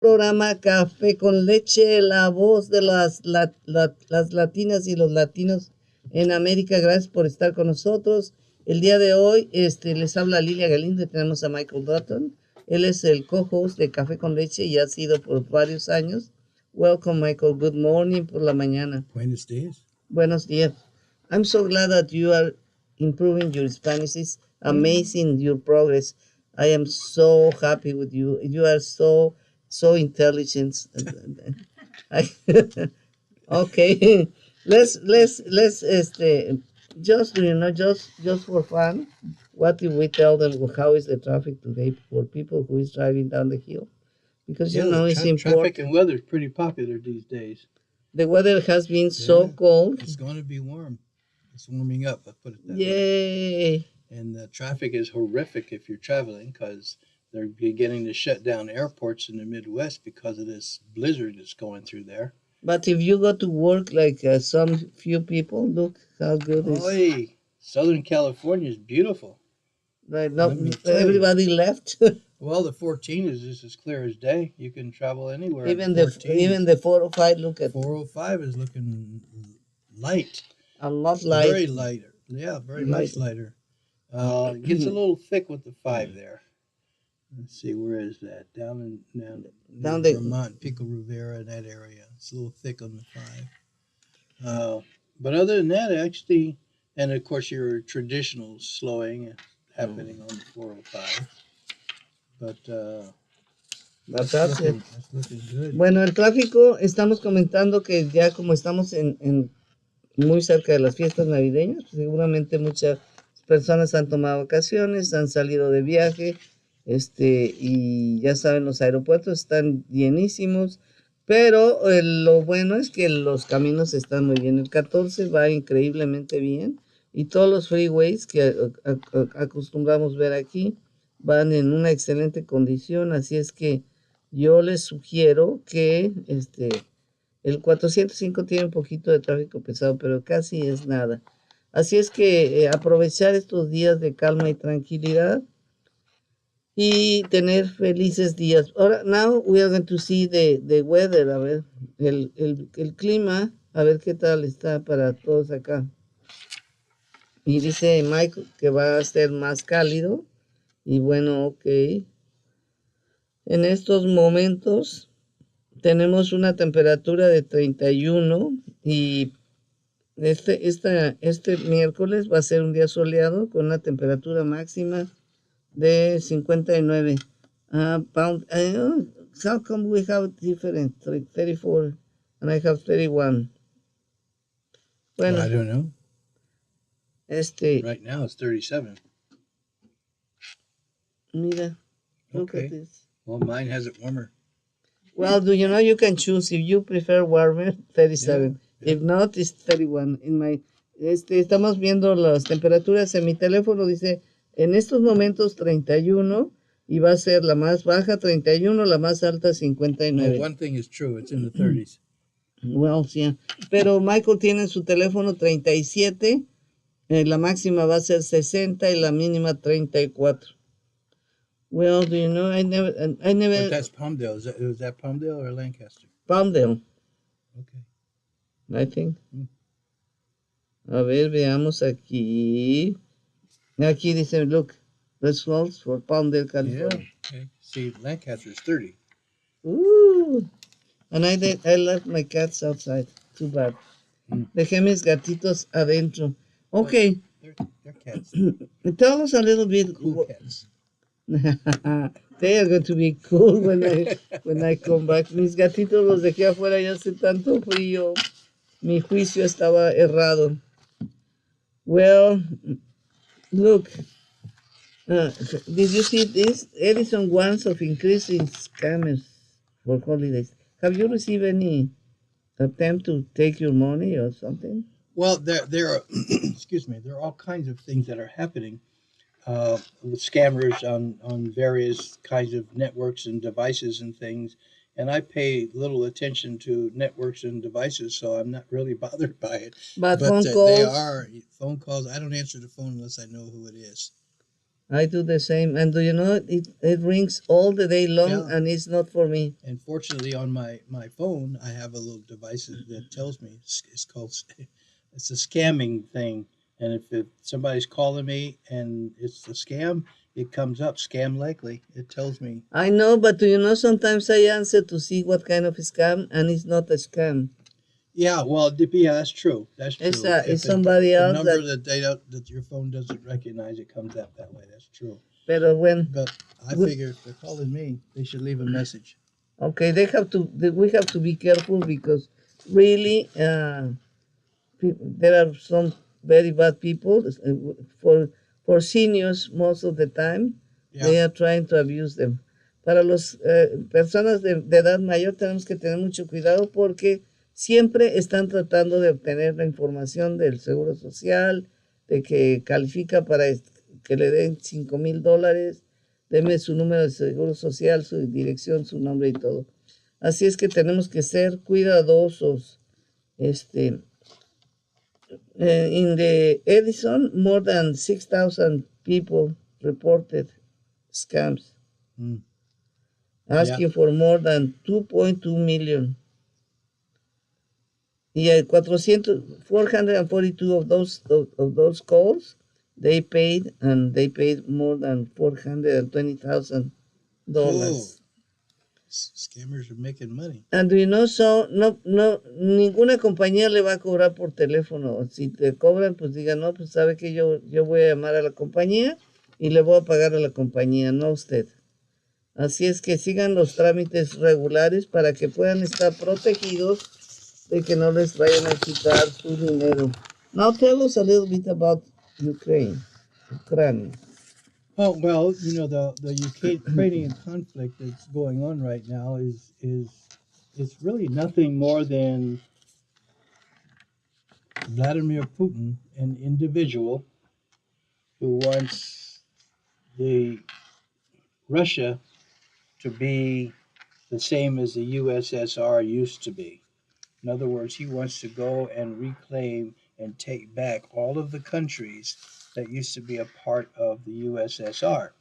Programa Café con Leche, la voz de las latinas y los latinos en América. Gracias por estar con nosotros. El día de hoy les habla Lilia Galindo y tenemos a Michael Dutton. Él es el co-host de Café con Leche y ha sido por varios años. Welcome, Michael. Good morning por la mañana. Buenos días. Buenos días. I'm so glad that you are improving your Spanish. It's amazing your progress. I am so happy with you. You are so intelligent. I, okay, let's just just for fun. What if we tell them how is the traffic today for people who is driving down the hill? Because you know it's important. Traffic and weather is pretty popular these days. The weather has been so cold. It's going to be warm. It's warming up. I put it that way. Yay! And the traffic is horrific if you're traveling because they're beginning to shut down airports in the Midwest because of this blizzard that's going through there. But if you go to work like some few people, look how good it is. Oy, Southern California is beautiful. Right, no, everybody left. Well, the 14 is just as clear as day. You can travel anywhere. Even the 405, look at 405 is looking light. A lot lighter. Very lighter. Yeah, very much lighter. It gets a little thick with the 5 there. Let's see, where is that? Down in Vermont, Pico Rivera, that area. It's a little thick on the 5. But other than that, actually, and of course your traditional slowing happening on the 405. But that's it. That's looking good. Bueno, el tráfico, estamos comentando que ya como estamos en muy cerca de las fiestas navideñas, pues seguramente muchas personas han tomado vacaciones, han salido de viaje, y ya saben, los aeropuertos están llenísimos, pero lo bueno es que los caminos están muy bien. El 14 va increíblemente bien y todos los freeways que acostumbramos ver aquí van en una excelente condición, así es que yo les sugiero que el 405 tiene un poquito de tráfico pesado, pero casi es nada. Así es que aprovechar estos días de calma y tranquilidad y tener felices días. Ahora, now we are going to see the weather, a ver, el clima, a ver qué tal está para todos acá. Y dice Mike que va a ser más cálido. Y bueno, ok. En estos momentos tenemos una temperatura de 31 y este miércoles va a ser un día soleado con una temperatura máxima de 59. How come we have different 34 and I have 31? Bueno, I don't know. Right now it's 37. Mira, look at this. Well, mine has it warmer. Well, do you know you can choose if you prefer warmer, 37. Yeah. If not, it's 31. Estamos viendo las temperaturas en mi teléfono, dice en estos momentos 31 y va a ser la más baja 31, la más alta 59. Well, one thing is true, it's in the 30s. Well, yeah. Pero Michael tiene en su teléfono 37, la máxima va a ser 60 y la mínima 34. Well, do you know, I never. But that's Palmdale. Was that Palmdale or Lancaster? Palmdale. Okay. I think. A ver, veamos aquí. Aquí dice, look, results for Palmdale, California. Yeah. Okay. See, Lancaster is 30. Ooh. And I left my cats outside. Too bad. Dejé mis gatitos adentro. Okay. They're cats. Tell us a little bit. Cool cats. They are going to be cool when I come back. Mis gatitos los dejé afuera, ya hace tanto frío. Mi juicio estaba errado. Well, look. Did you see this? Edison warns of increasing scammers for holidays. Have you received any attempt to take your money or something? Well, there are excuse me. There are all kinds of things that are happening. With scammers on various kinds of networks and devices and things. And I pay little attention to networks and devices, so I'm not really bothered by it. But phone calls? They are phone calls. I don't answer the phone unless I know who it is. I do the same. And do you know, it rings all the day long, Yeah. and it's not for me. And fortunately, on my phone, I have a little device that tells me it's called it's a scamming thing. And if somebody's calling me and it's a scam, it comes up scam likely. It tells me. I know, but do you know, sometimes I answer to see what kind of scam, and it's not a scam. Yeah, well, yeah, that's true. That's It's true. it's If somebody a else number that. that your phone doesn't recognize, it comes up that way. That's true. Pero when, But I figure if they're calling me, they should leave a message. okay, we have to be careful because really, there are some very bad people for seniors most of the time. Yeah. They are trying to abuse them. Para las personas de edad mayor tenemos que tener mucho cuidado porque siempre están tratando de obtener la información del seguro social, de que califica para que le den $5,000, deme su número de seguro social, su dirección, su nombre y todo. Así es que tenemos que ser cuidadosos. In the Edison, more than 6,000 people reported scams, asking for more than 2.2 million. Y 442 of those calls, they paid more than $420,000. Scammers are making money. And you know, so ninguna compañía le va a cobrar por teléfono. Si te cobran, pues diga, no, pues sabe que yo voy a llamar a la compañía y le voy a pagar a la compañía, no a usted. Así es que sigan los trámites regulares para que puedan estar protegidos de que no les vayan a quitar su dinero. Now tell us a little bit about Ukraine. Oh well, you know the Ukrainian conflict that's going on right now is it's really nothing more than Vladimir Putin, an individual who wants the Russia to be the same as the USSR used to be. In other words, he wants to go and reclaim and take back all of the countries that used to be a part of the USSR.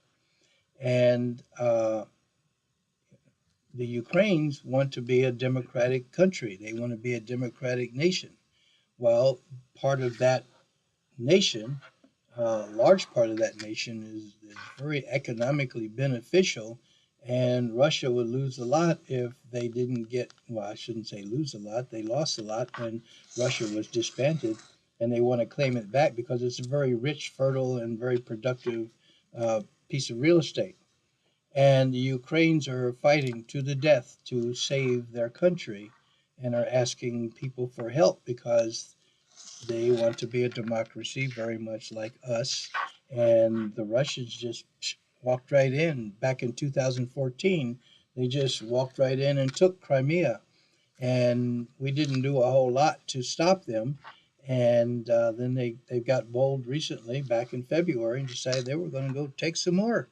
And the Ukrainians want to be a democratic country. They want to be a democratic nation. Well, part of that nation, a large part of that nation, is very economically beneficial, and Russia would lose a lot if they didn't get, well, I shouldn't say lose a lot, they lost a lot when Russia was disbanded, and they want to claim it back because it's a very rich, fertile, and very productive piece of real estate. And the Ukrainians are fighting to the death to save their country and are asking people for help because they want to be a democracy very much like us. And the Russians just walked right in. Back in 2014, they just walked right in and took Crimea. And we didn't do a whole lot to stop them. And then they got bold recently, back in February, and decided they were going to go take some more.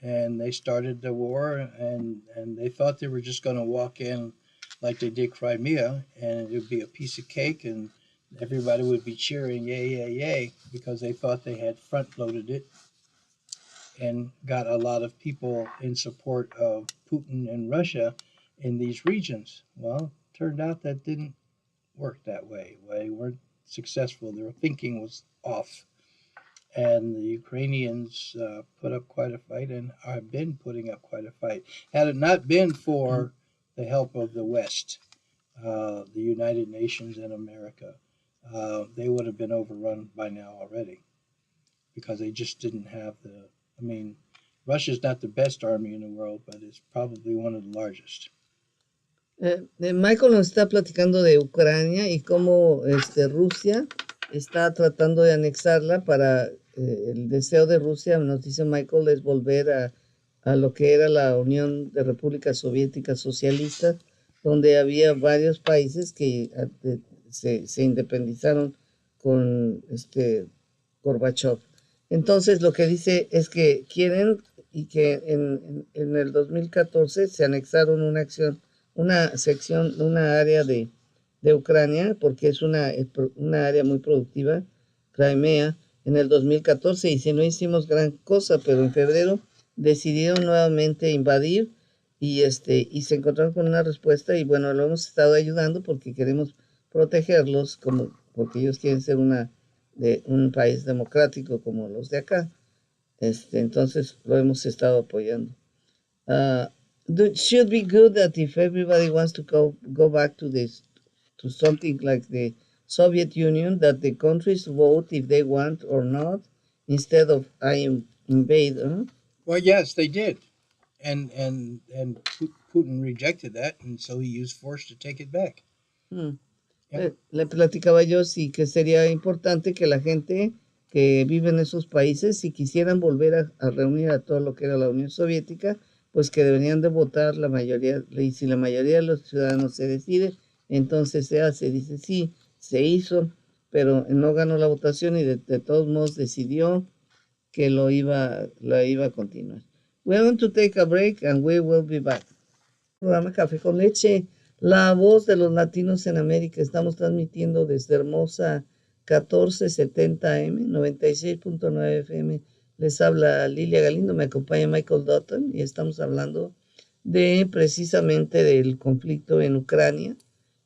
And they started the war, and they thought they were just going to walk in like they did Crimea, and it would be a piece of cake, and everybody would be cheering, yay, yay, yay, because they thought they had front-loaded it and got a lot of people in support of Putin and Russia in these regions. Well, turned out that didn't work that way. They weren't successful. Their thinking was off. And the Ukrainians put up quite a fight and have been putting up quite a fight. Had it not been for the help of the West, the United Nations and America, they would have been overrun by now already because they just didn't have the. I mean, Russia's not the best army in the world, but it's probably one of the largest. Michael nos está platicando de Ucrania y cómo Rusia está tratando de anexarla para el deseo de Rusia, nos dice Michael, es volver a lo que era la Unión de Repúblicas Soviéticas Socialistas, donde había varios países que se independizaron con Gorbachev. Entonces lo que dice es que quieren y que en el 2014 se anexaron una sección, una área de Ucrania, porque es una área muy productiva, Crimea. en el 2014 y si no hicimos gran cosa, pero en febrero decidieron nuevamente invadir y se encontraron con una respuesta y bueno, lo hemos estado ayudando porque queremos protegerlos porque ellos quieren ser un país democrático como los de acá. Entonces lo hemos estado apoyando. Uh, should be good that if everybody wants to go back to something like the Soviet Union, that the countries vote if they want or not, instead of I invade. Huh? Well, yes, they did, and Putin rejected that, and so he used force to take it back. Hmm. Le platicaba yo sí que sería importante que la gente que vive en esos países, si quisieran volver a reunir a todo lo que era la Unión Soviética, pues que deberían de votar la mayoría, y si la mayoría de los ciudadanos se decide, entonces se hace, dice sí, se hizo, pero no ganó la votación y de todos modos decidió que la iba a continuar. We're going to take a break and we will be back. Programa Café con Leche, la voz de los latinos en América. Estamos transmitiendo desde hermosa 1470 AM, 96.9 FM. Les habla Lilia Galindo, me acompaña Michael Dutton y estamos hablando precisamente del conflicto en Ucrania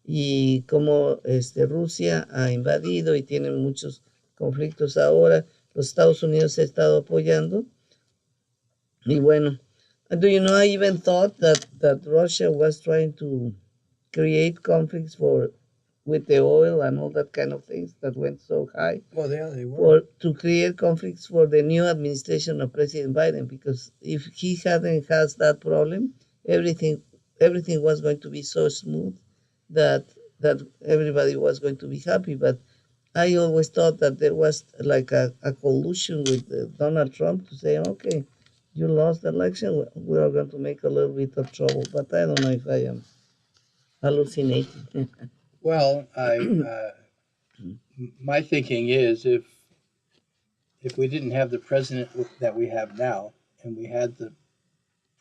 y cómo Rusia ha invadido y tiene muchos conflictos ahora. Los Estados Unidos se ha estado apoyando y bueno, do you know, I even thought that Russia was trying to create conflicts with the oil and all that kind of things that went so high. Well, yeah, they were. To create conflicts for the new administration of President Biden, because if he hadn't has that problem, everything was going to be so smooth that everybody was going to be happy. But I always thought that there was like a collusion with Donald Trump to say, okay, you lost the election, we are going to make a little bit of trouble. But I don't know if I am hallucinating. Well, my thinking is if we didn't have the president that we have now, and we had the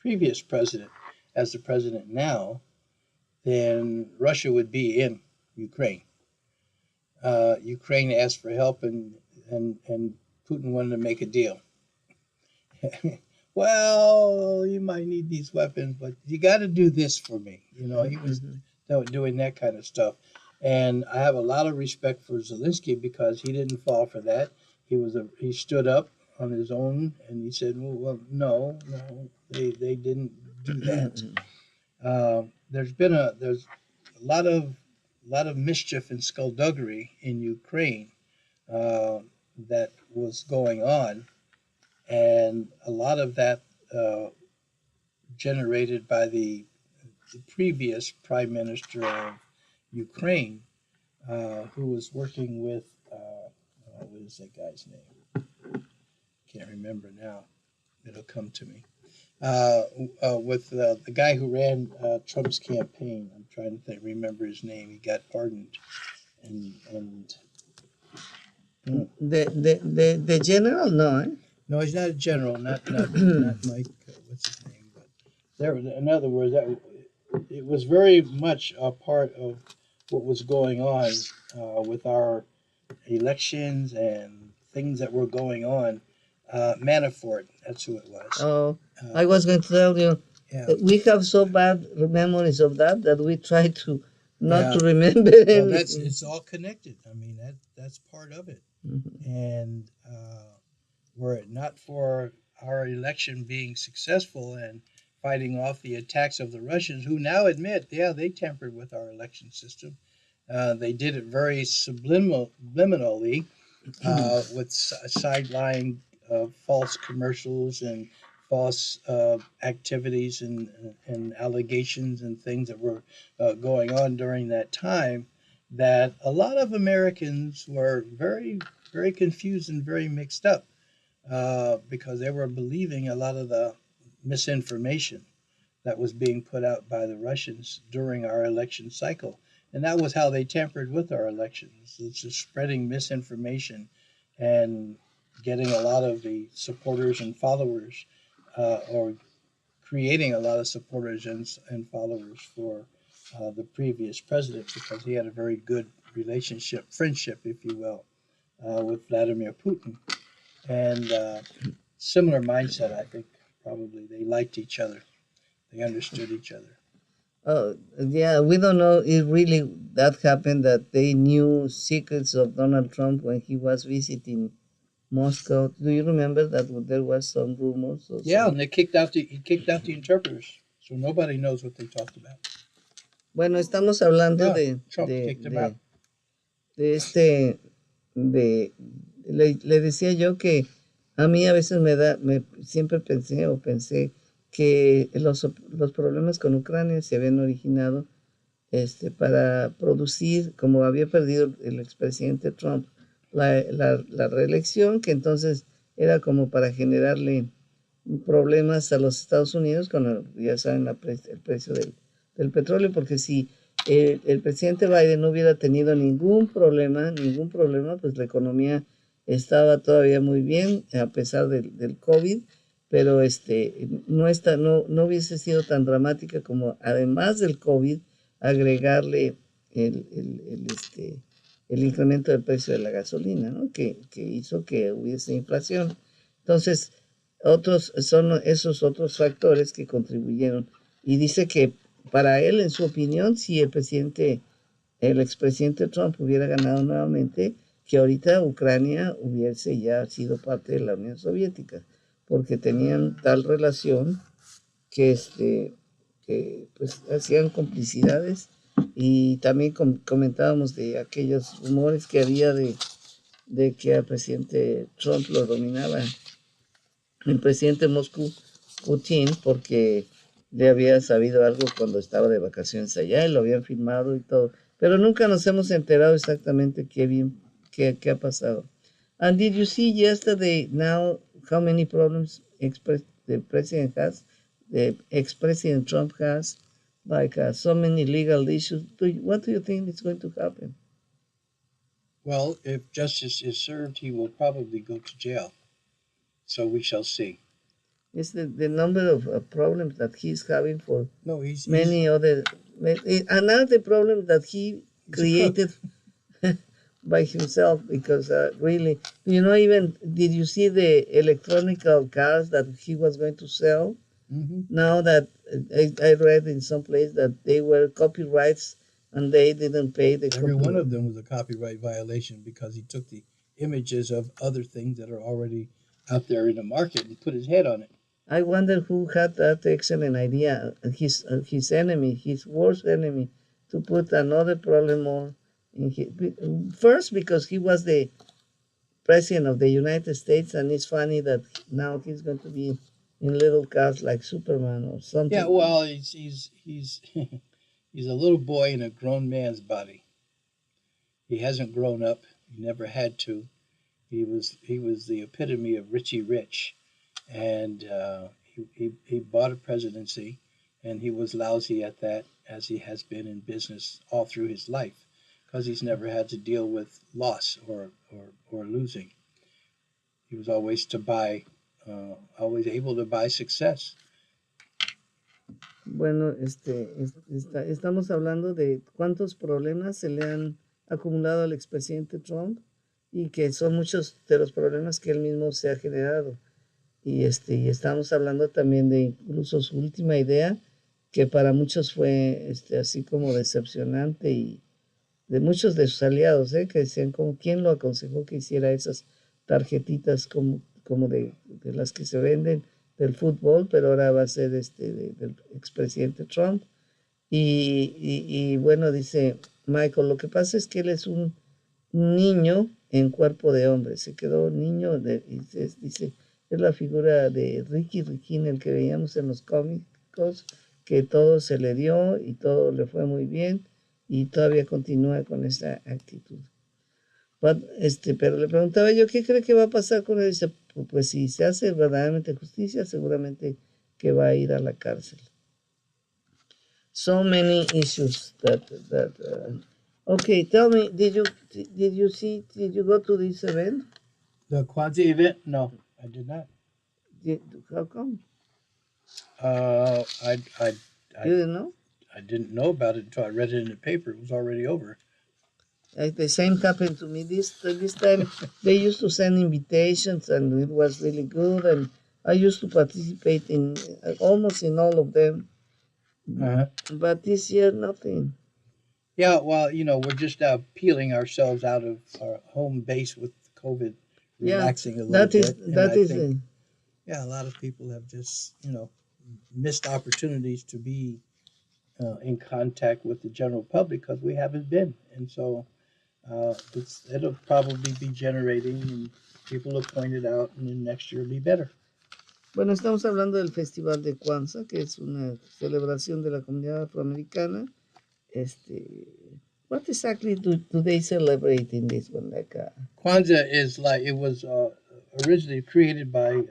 previous president as the president now, then Russia would be in Ukraine. Ukraine asked for help, and Putin wanted to make a deal. Well, you might need these weapons, but you got to do this for me. You know, he was doing that kind of stuff. And I have a lot of respect for Zelensky because he didn't fall for that. He stood up on his own and he said, well, no, they didn't do that. There's a lot of mischief and skullduggery in Ukraine that was going on. And a lot of that generated by the previous prime minister of Ukraine, who was working with, what is that guy's name? Can't remember now. It'll come to me. With the guy who ran Trump's campaign. I'm trying to remember his name. He got pardoned. The general, no, eh? No, he's not a general, not Mike. What's his name? But there, in other words, it was very much a part of what was going on with our elections and things that were going on. Manafort, that's who it was. Oh, I was going to tell you, we have so bad memories of that we try to not to remember anything. Well, it's all connected. I mean, that's part of it. Mm-hmm. And were it not for our election being successful and fighting off the attacks of the Russians, who now admit, they tampered with our election system. They did it very subliminally with sideline false commercials and false activities and allegations and things that were going on during that time, that a lot of Americans were very, very confused and very mixed up. Because they were believing a lot of the misinformation that was being put out by the Russians during our election cycle. And that was how they tampered with our elections. It's just spreading misinformation and getting a lot of the supporters and followers, or creating a lot of supporters and followers for the previous president, because he had a very good friendship, if you will, with Vladimir Putin. and similar mindset. I think probably they liked each other. They understood each other. Yeah, we don't know if really that happened, that they knew secrets of Donald Trump when he was visiting Moscow. Do you remember that there was some rumors or Yeah, some? and he kicked out the interpreters, so nobody knows what they talked about. Bueno, estamos hablando Yeah, Trump kicked him out. de este, de, le decía yo que a mí a veces siempre pensé que los problemas con Ucrania se habían originado para producir, como había perdido el expresidente Trump la reelección, que entonces era como para generarle problemas a los Estados Unidos con, ya saben, el precio del petróleo, porque si el presidente Biden no hubiera tenido ningún problema, pues la economía estaba todavía muy bien a pesar del COVID, pero no hubiese sido tan dramática como, además del COVID, agregarle el, el, el, este, el incremento del precio de la gasolina, ¿no? Que hizo que hubiese inflación. Entonces, son esos otros factores que contribuyeron. Y dice que para él, en su opinión, si el expresidente Trump hubiera ganado nuevamente, que ahorita Ucrania hubiese ya sido parte de la Unión Soviética, porque tenían tal relación que, que pues hacían complicidades. Y también comentábamos de aquellos rumores que había de que al presidente Trump lo dominaba el presidente Moscú, Putin, porque le había sabido algo cuando estaba de vacaciones allá y lo habían filmado y todo. Pero nunca nos hemos enterado exactamente qué ha pasado. And did you see yesterday now how many problems the president has, the ex-president Trump has, like so many legal issues? What do you think is going to happen? Well, if justice is served, he will probably go to jail. So we shall see. It's the number of problems that he's having for No, many other, another problem that he created by himself, because really, even did you see the electronical cars that he was going to sell? Mm-hmm. Now that I read in some place that they were copyrights and they didn't pay the Every one of them was a copyright violation because he took the images of other things that are already out there in the market and put his head on it. I wonder who had that excellent idea, his enemy, his worst enemy, to put another problem on. First, because he was the president of the United States, and it's funny that now he's going to be in little cars like Superman or something. Yeah, well, he's he's a little boy in a grown man's body. He hasn't grown up. He never had to. He was the epitome of Richie Rich, and he bought a presidency, and he was lousy at that, as he has been in business all through his life, because he's never had to deal with loss or losing. He was always always able to buy success. Bueno, estamos hablando de cuántos problemas se le han acumulado al expresidente Trump y que son muchos de los problemas que él mismo se ha generado. Y estamos hablando también de incluso su última idea, que para muchos fue así como decepcionante, y de muchos de sus aliados, que decían como quién lo aconsejó que hiciera esas tarjetitas como de las que se venden del fútbol, pero ahora va a ser del expresidente Trump. Y bueno, dice Michael, lo que pasa es que él es un niño en cuerpo de hombre, se quedó niño, dice, es la figura de Ricky Riquín, el que veíamos en los cómicos, que todo se le dio y todo le fue muy bien y todavía continúa con esa actitud. Pero le preguntaba yo, ¿qué cree que va a pasar con él? Dice, pues si se hace verdaderamente justicia, seguramente que va a ir a la cárcel. So many issues okay, tell me, did you go to this event? The Kwanzaa event? No, I did not. How come? I You didn't know? I didn't know about it until I read it in the paper. It was already over. Like the same happened to me this time. They used to send invitations, and it was really good. And I used to participate in almost in all of them. Uh-huh. But this year, nothing. Yeah, well, we're just now peeling ourselves out of our home base with COVID, Yeah, relaxing a little bit. And that I is. think, yeah, a lot of people have just, missed opportunities to be in contact with the general public because we haven't been. And so it'll probably be generating and people will point it out and then next year will be better. Bueno, estamos hablando del Festival de Kwanzaa, que es una celebración de la comunidad afroamericana. What exactly do they celebrate in this one? Kwanzaa is like it was originally created by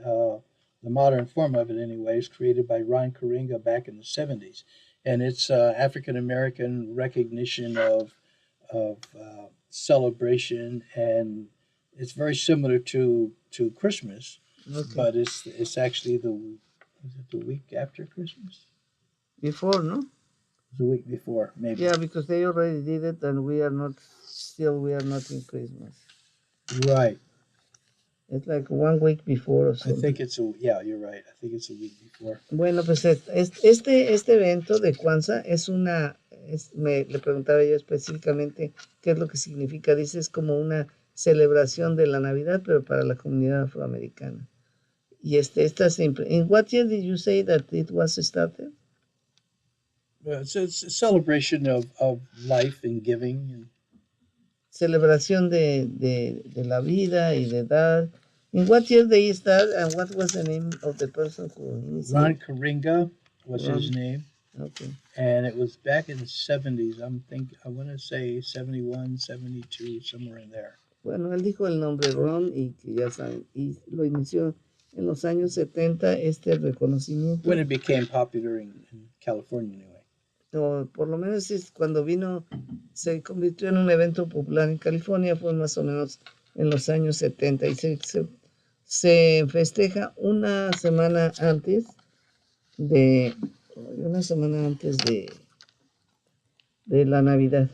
the modern form of it, anyways, created by Ron Karinga back in the 70s, and it's African American recognition of celebration, and it's very similar to Christmas, Okay. but it's actually the week after Christmas. Before, no? The week before, maybe. Yeah, because they already did it, and we are not in Christmas. Right. It's like 1 week before or something. I think you're right. I think it's a week before. Bueno, pues este evento de Kwanzaa le preguntaba yo específicamente qué es lo que significa. Dice, es como una celebración de la Navidad, pero para la comunidad afroamericana. Y esta siempre. In what year did you say that it was started? It's a celebration of life and giving. Celebración de la vida y de dar. In what year they started, and what was the name of the person who initiated? Ron Karinga was his name. Okay. And it was back in the 70s. I want to say 71, 72, somewhere in there. Bueno, él dijo el nombre Ron y que ya saben, y lo inició en los años 70 este reconocimiento. When it became popular in California, anyway. O por lo menos es cuando se convirtió en un evento popular en California, fue más o menos en los años 70 y se festeja una semana antes de la Navidad.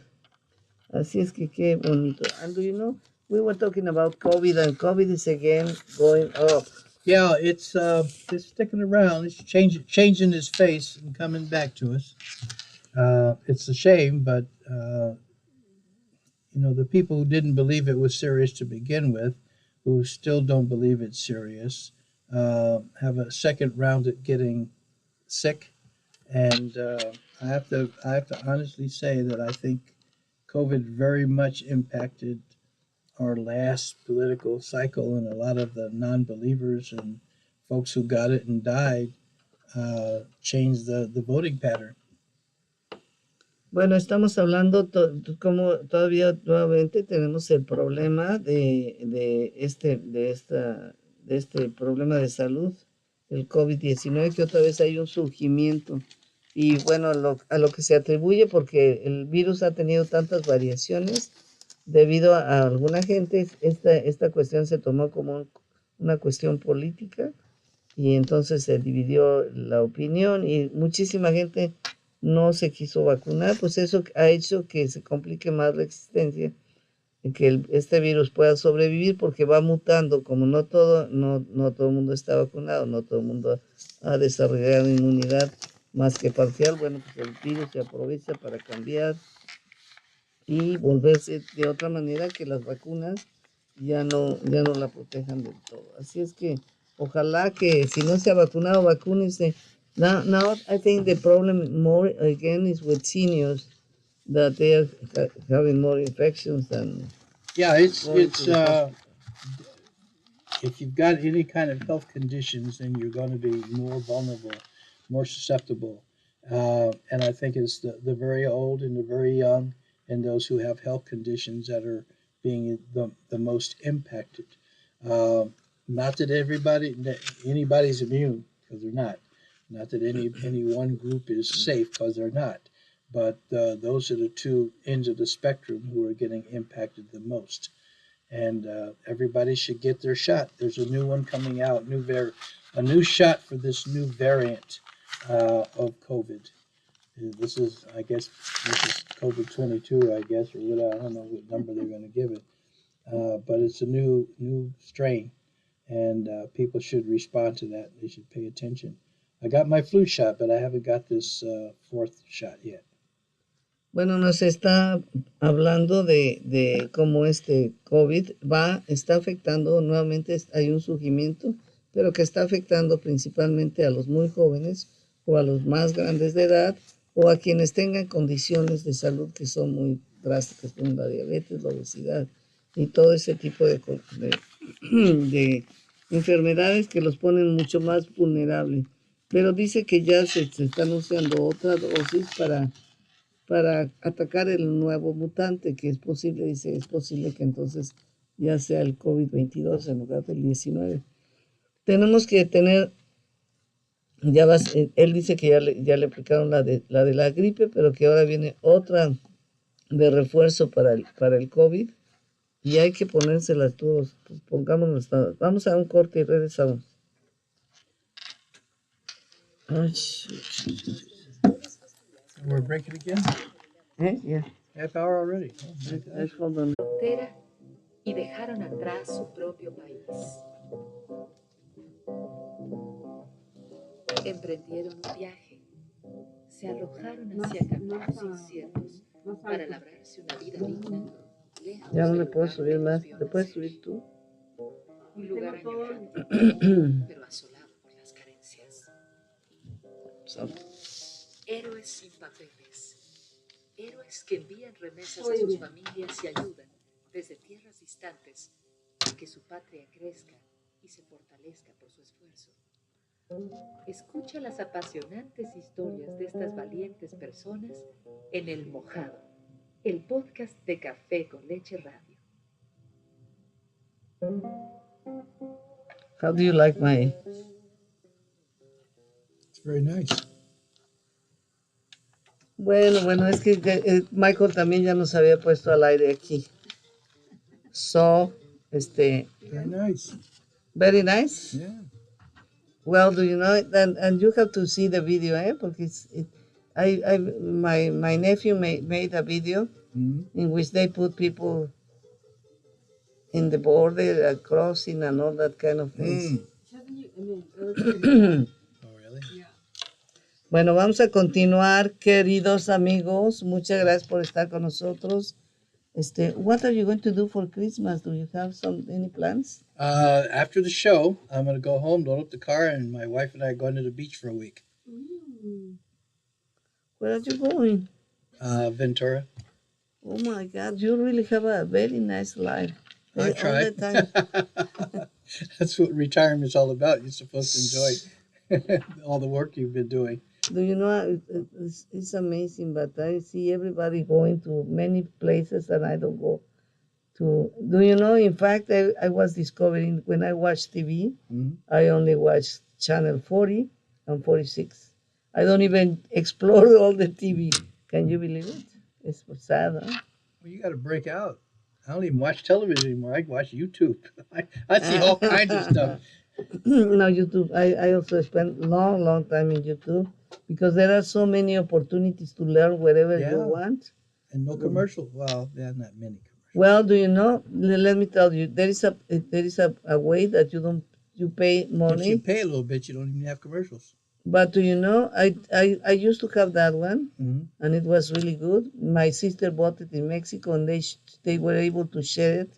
Así es que qué bonito. And do you know, we were talking about COVID, and COVID is again going up. Yeah, it's sticking around. It's changing its face and coming back to us. It's a shame, but the people who didn't believe it was serious to begin with, who still don't believe it's serious, have a second round at getting sick, and I have to honestly say that I think COVID very much impacted our last political cycle, and a lot of the non-believers and folks who got it and died changed the voting pattern. Bueno, estamos hablando como todavía nuevamente tenemos el problema de este problema de salud, el COVID-19, que otra vez hay un surgimiento. Y bueno, a lo que se atribuye, porque el virus ha tenido tantas variaciones, debido a alguna gente, esta cuestión se tomó como una cuestión política, y entonces se dividió la opinión, y muchísima gente no se quiso vacunar, pues eso ha hecho que se complique más la existencia, que este virus pueda sobrevivir, porque va mutando, como no todo el mundo está vacunado, no todo el mundo ha desarrollado inmunidad más que parcial. Bueno, pues el virus se aprovecha para cambiar y volverse de otra manera, que las vacunas ya no la protejan del todo. Así es que ojalá que si no se ha vacunado, vacúnese. Now I think the problem more again is with seniors, that they are having more infections than. Yeah, it's if you've got any kind of health conditions, then you're going to be more vulnerable, more susceptible. And I think it's the very old and the very young and those who have health conditions that are being the most impacted. Not that anybody's immune, because they're not. Not that any one group is safe, because they're not. But those are the two ends of the spectrum who are getting impacted the most. And everybody should get their shot. There's a new one coming out, a new shot for this new variant of COVID. This is, I guess, this is COVID 22, I guess, or what, I don't know what number they're going to give it. But it's a new strain, and people should respond to that. They should pay attention. I got my flu shot, but I haven't got this fourth shot yet. Bueno, nos está hablando de cómo este COVID está afectando, nuevamente hay un surgimiento, pero que está afectando principalmente a los muy jóvenes o a los más grandes de edad o a quienes tengan condiciones de salud que son muy drásticas, como la diabetes, la obesidad y todo ese tipo de enfermedades que los ponen mucho más vulnerables. Pero dice que ya se está anunciando otra dosis para atacar el nuevo mutante, que es posible, dice, es posible que entonces ya sea el COVID-22 en lugar del 19. Tenemos que tener, él dice que ya le aplicaron la de la gripe, pero que ahora viene otra de refuerzo para el COVID, y hay que ponérselas todos, pues pongámonos todas. Vamos a un corte y regresamos. Ay, We're breaking again? Yeah. Half hour already. Hold on. Y dejaron atrás su propio país. Emprendieron un viaje. Se arrojaron hacia caminos inciertos para labrarse una vida digna. Ya no le puedo subir más. ¿Te puedes subir tú? Un lugar añorado, pero asolado por las carencias. Héroes sin papeles. Héroes que envían remesas a sus familias y ayudan desde tierras distantes a que su patria crezca y se fortalezca por su esfuerzo. Escucha las apasionantes historias de estas valientes personas en El Mojado, el podcast de Café con Leche Radio. How do you like my... It's very nice. Bueno, es que Michael también ya nos había puesto al aire aquí. So, Very nice. Very nice. Yeah. Well, do you know it? And you have to see the video, Porque my nephew made a video in which they put people in the border, crossing and all that kind of things. Oh, really? Yeah. Bueno, vamos a continuar, queridos amigos. Muchas gracias por estar con nosotros. What are you going to do for Christmas? Do you have any plans? After the show, I'm going to go home, load up the car, and my wife and I are going to the beach for a week. Where are you going? Ventura. Oh my God, you really have a very nice life. I try. All the time. That's what retirement's all about. You're supposed to enjoy all the work you've been doing. Do you know, it's amazing, but I see everybody going to many places and I don't go to. Do you know, in fact, I was discovering when I watch TV, I only watch channel 40 and 46. I don't even explore all the TV. Can you believe it? It's sad, huh? Well, you got to break out. I don't even watch television anymore. I watch YouTube. I see all kinds of stuff. No, YouTube. I also spend long time in YouTube because there are so many opportunities to learn wherever you want. And no commercial. Well, there are not many commercials. Well, do you know? Let me tell you, there is a way that you pay money. If you pay a little bit, you don't even have commercials. But do you know? I used to have that one, and it was really good. My sister bought it in Mexico, and they were able to share it.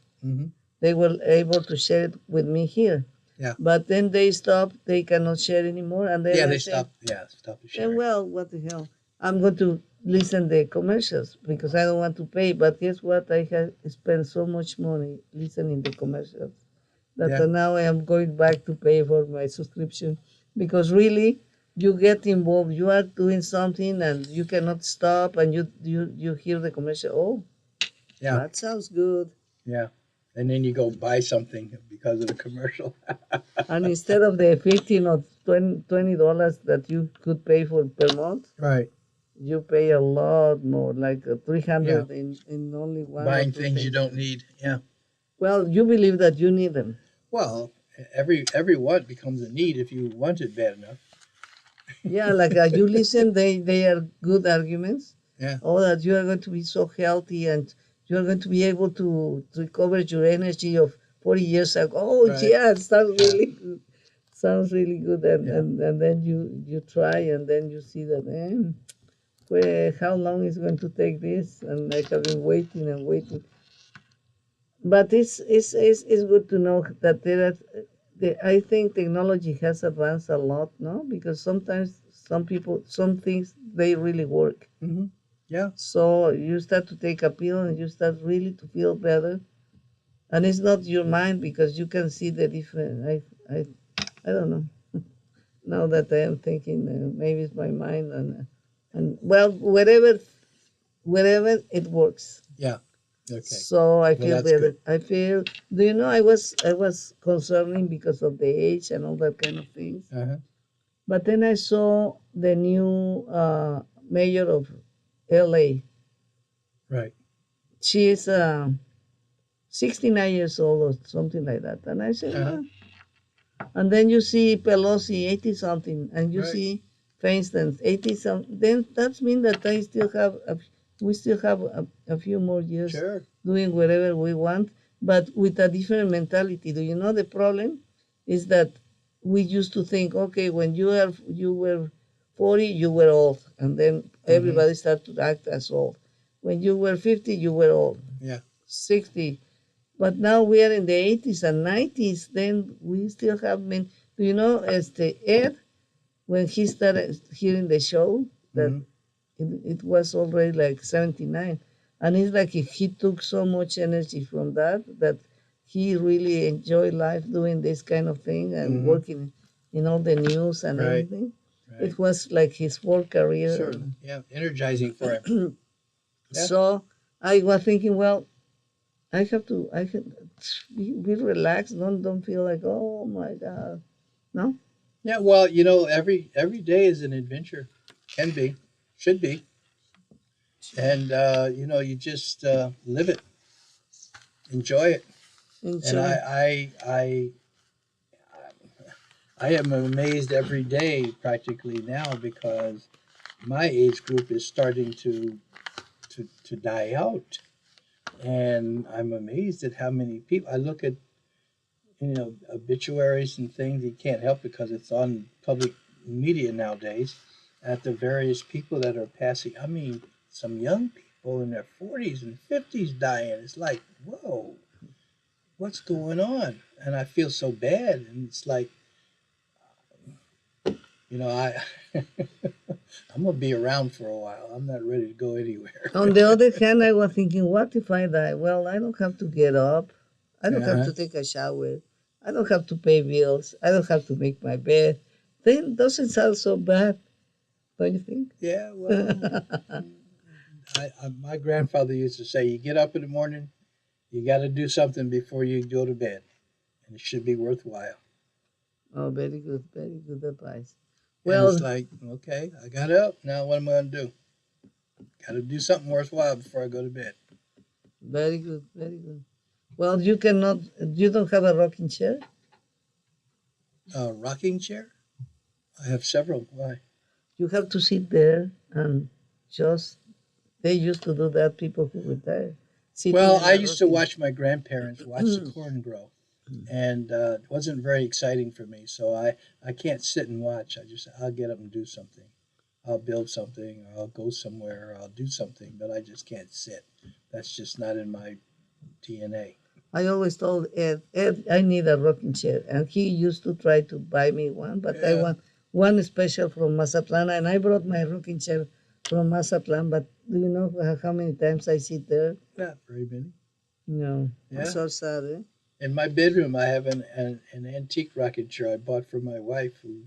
They were able to share it with me here. Yeah. But then they stopped. They cannot share anymore, and they stopped. Yeah, stopped sharing. Well, what the hell? I'm going to listen the commercials because I don't want to pay. But guess what? I have spent so much money listening the commercials that now I am going back to pay for my subscription because really you get involved. You are doing something and you cannot stop, and you hear the commercial. Oh, yeah, that sounds good. Yeah. And then you go buy something because of the commercial. And instead of the $15 or $20 that you could pay for per month, right, you pay a lot more, like $300 in only one. Buying things you don't need. Yeah. Well, you believe that you need them. Well, every want becomes a need if you want it bad enough. Yeah, like you listen, they are good arguments. Yeah. Oh, that you are going to be so healthy and you are going to be able to recover your energy of 40 years ago. Oh, Right. yeah, it sounds really good. Sounds really good. And, Yeah. and then you try and then you see that, well, how long is going to take this? And I have been waiting and waiting. But it's good to know that I think technology has advanced a lot, no? Because sometimes some things, they really work. Mm-hmm. Yeah. So you start to take a pill and you start really to feel better. And it's not your mind because you can see the difference. I don't know. Now that I am thinking, maybe it's my mind and well, wherever it works. Yeah. Okay. So I feel that's better. good. I feel. Do you know I was concerning because of the age and all that kind of things. Uh-huh. But then I saw the new mayor of L.A. Right. She is 69 years old or something like that, and I said, Uh-huh. well. And then you see Pelosi 80 something, and you Right. see, for instance, 80 something. Then that means that we still have a few more years Sure. doing whatever we want, but with a different mentality. Do you know the problem is that we used to think, okay, when you were 40, you were old, and then everybody started to act as old. When you were 50, you were old. Yeah. 60. But now we are in the 80s and 90s, then we still have men. Do you know, Ed, when he started hearing the show, that it was already like 79. And it's like he took so much energy from that he really enjoyed life doing this kind of thing and working in all the news and Right. everything. Right. It was like his whole career. Certainly. Yeah. Energizing for him. Yeah. So I was thinking, well, I can be relaxed. Don't feel like, oh my God. No? Yeah. Well, every day is an adventure. Can be. Should be. And you just live it, enjoy it. And Enjoy. I am amazed every day practically now because my age group is starting to die out, and I'm amazed at how many people. I look at obituaries and things. You can't help because it's on public media nowadays. At the various people that are passing, I mean, some young people in their 40s and 50s dying. It's like, whoa, what's going on? And I feel so bad. And it's like, I I'm gonna be around for a while. I'm not ready to go anywhere. On the other hand, I was thinking, what if I die? Well, I don't have to get up. I don't have to take a shower. I don't have to pay bills. I don't have to make my bed. Then doesn't sound so bad, don't you think? Yeah, well, my grandfather used to say, you get up in the morning, you got to do something before you go to bed, and it should be worthwhile. Oh, very good advice. Well, Well, it's like, okay, I got up. Now what am I going to do? Got to do something worthwhile before I go to bed. very good, very good. Well, you don't have a rocking chair? A rocking chair? I have several. Why? You have to sit there and they used to do that, people who retire. Well, I used to watch my grandparents watch the corn grow, and it wasn't very exciting for me. So I can't sit and watch. I'll get up and do something. I'll build something, or I'll go somewhere, or I'll do something, but I just can't sit. That's just not in my DNA. I always told Ed, I need a rocking chair. And he used to try to buy me one, but I want one special from Mazatlan. And I brought my rocking chair from Mazatlan, but do you know how many times I sit there? Not very many. No. Yeah. It's so sad, eh? In my bedroom, I have an antique rocking chair I bought for my wife, who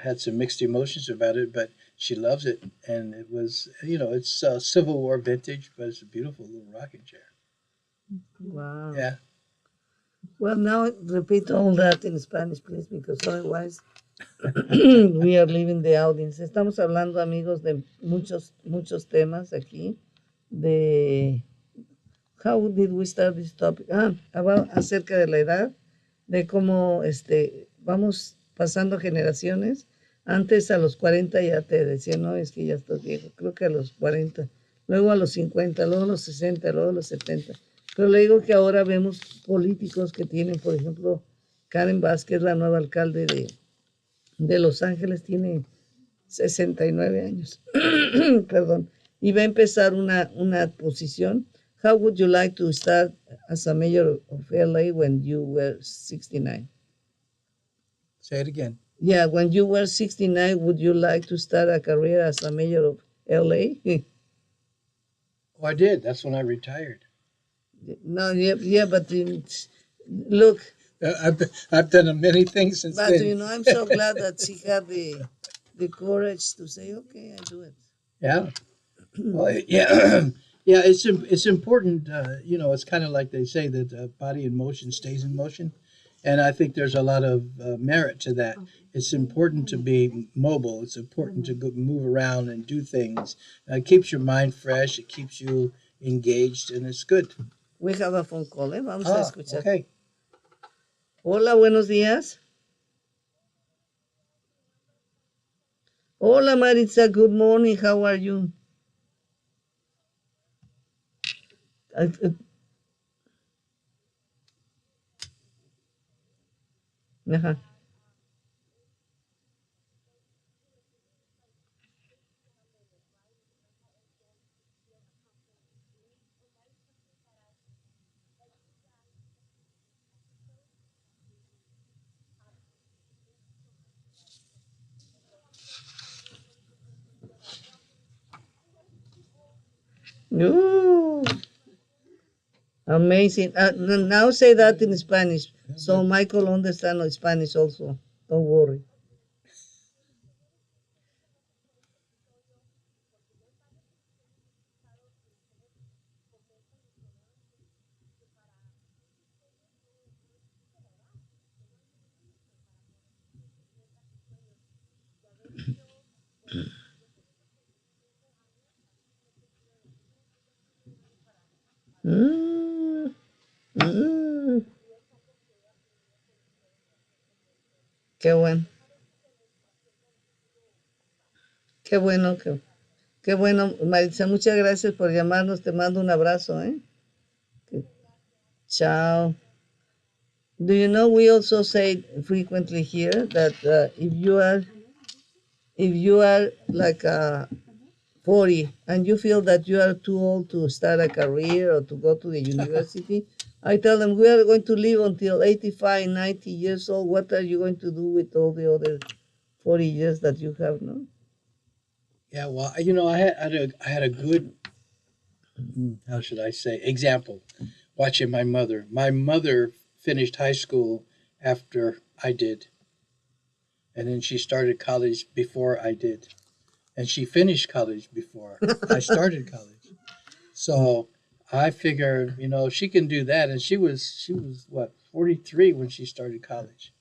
had some mixed emotions about it, but she loves it. And it was, it's Civil War vintage, but it's a beautiful little rocking chair. Wow. Yeah. Well, now repeat all that in Spanish, please, because otherwise we are leaving the audience. Estamos hablando, amigos, de muchos temas aquí. De how did we start this topic? Acerca de la edad, de cómo vamos pasando generaciones. Antes a los 40 ya te decían, no, es que ya estás viejo. Creo que a los 40, luego a los 50, luego a los 60, luego a los 70. Pero le digo que ahora vemos políticos que tienen, por ejemplo, Karen Vázquez, la nueva alcalde de Los Ángeles, tiene 69 años. Perdón. Y va a empezar una posición. How would you like to start as a mayor of LA when you were 69? Say it again. Yeah, when you were 69, would you like to start a career as a mayor of LA? Oh, I did. That's when I retired. No, yeah, but look. I've done many things since but, then. But, I'm so glad that she had the courage to say, okay, I do it. Yeah. Well, yeah. Yeah, it's important. It's kind of like they say that body in motion stays in motion. And I think there's a lot of merit to that. It's important to be mobile. It's important to move around and do things. It keeps your mind fresh. It keeps you engaged, and it's good. We have a phone call, ¿eh? Vamos a escuchar. Okay. Hola, buenos días. Hola, Maritza. Good morning. How are you? Ajá. Ooh. Amazing. Now say that in Spanish. So Michael understands Spanish also. Don't worry. Mm, mm. Qué bueno. Qué bueno, qué bueno, Maritza. Muchas gracias por llamarnos. Te mando un abrazo, ¿eh? Chao. Do you know we also say frequently here that if you are like 40 and you feel that you are too old to start a career or to go to the university, I tell them we are going to live until 85, 90 years old. What are you going to do with all the other 40 years that you have, no? Yeah, well, I had a good, how should I say, example watching my mother. My mother finished high school after I did, and then she started college before I did, and she finished college before I started college. So I figured, she can do that, and she was what, 43 when she started college,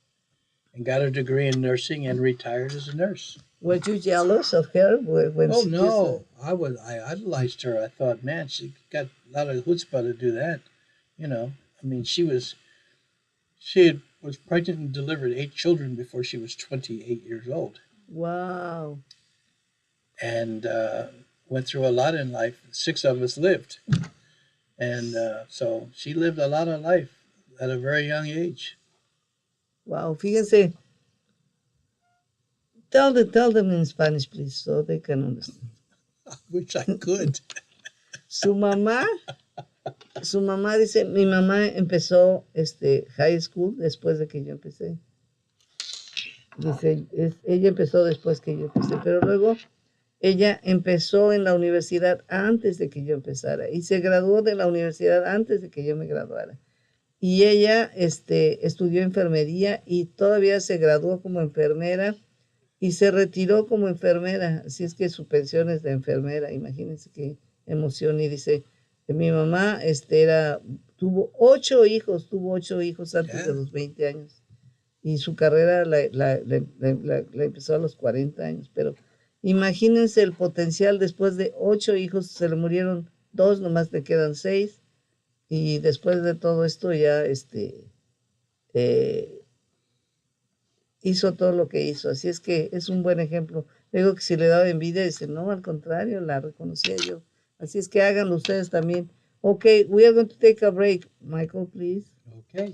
and got a degree in nursing and retired as a nurse. Were you jealous of her when Oh she no, I idolized her. I thought, man, she got a lot of chutzpah to do that. I mean, she was pregnant and delivered 8 children before she was 28 years old. Wow. And went through a lot in life. 6 of us lived, and so she lived a lot of life at a very young age. Wow, fíjense. Tell them in Spanish, please, so they can understand. I wish I could. Su mamá dice, mi mamá empezó high school después de que yo empecé. Dice, ella empezó después que yo empecé, pero luego ella empezó en la universidad antes de que yo empezara y se graduó de la universidad antes de que yo me graduara. Y ella estudió enfermería y todavía se graduó como enfermera y se retiró como enfermera. Así es que su pensión es de enfermera. Imagínense qué emoción. Y dice, mi mamá tuvo 8 hijos antes de los 20 años. Y su carrera la empezó a los 40 años. Pero imagínense el potencial después de 8 hijos, se le murieron 2, nomás le quedan 6. Y después de todo esto ya hizo todo lo que hizo. Así es que es un buen ejemplo. Digo que si le daba envidia, dice, no, al contrario, la reconocía yo. Así es que háganlo ustedes también. Okay, we are going to take a break. Michael, please. Okay.